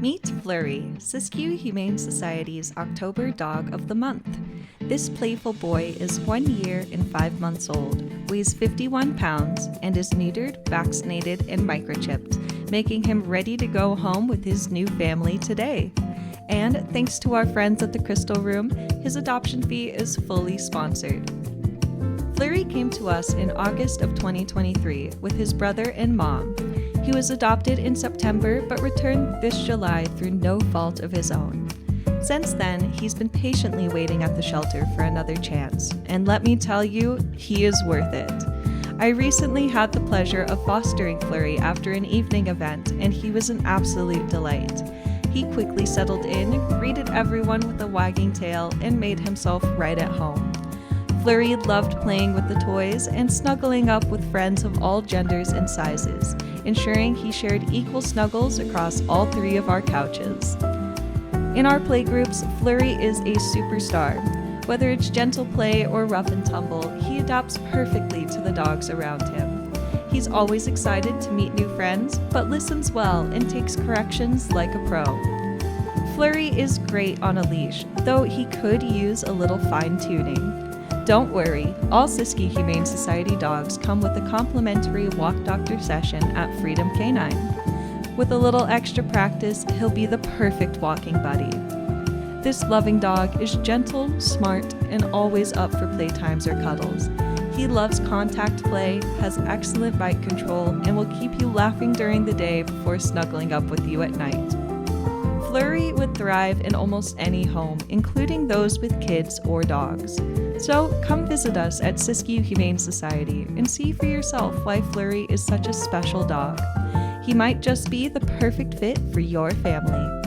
Meet Flurry, Siskiyou Humane Society's October Dog of the Month. This playful boy is 1 year and 5 months old, weighs 51 pounds, and is neutered, vaccinated, and microchipped, making him ready to go home with his new family today. And thanks to our friends at the Crystal Room, his adoption fee is fully sponsored. Flurry came to us in August of 2023 with his brother and mom. He was adopted in September but returned this July through no fault of his own. Since then, he's been patiently waiting at the shelter for another chance, and let me tell you, he is worth it. I recently had the pleasure of fostering Flurry after an evening event, and he was an absolute delight. He quickly settled in, greeted everyone with a wagging tail, and made himself right at home. Flurry loved playing with the toys and snuggling up with friends of all genders and sizes, ensuring he shared equal snuggles across all 3 of our couches. In our playgroups, Flurry is a superstar. Whether it's gentle play or rough and tumble, he adapts perfectly to the dogs around him. He's always excited to meet new friends, but listens well and takes corrections like a pro. Flurry is great on a leash, though he could use a little fine-tuning. Don't worry, all Siskiyou Humane Society dogs come with a complimentary walk doctor session at Freedom K9. With a little extra practice, he'll be the perfect walking buddy. This loving dog is gentle, smart, and always up for playtimes or cuddles. He loves contact play, has excellent bite control, and will keep you laughing during the day before snuggling up with you at night. Flurry would thrive in almost any home, including those with kids or dogs. So come visit us at Siskiyou Humane Society and see for yourself why Flurry is such a special dog. He might just be the perfect fit for your family.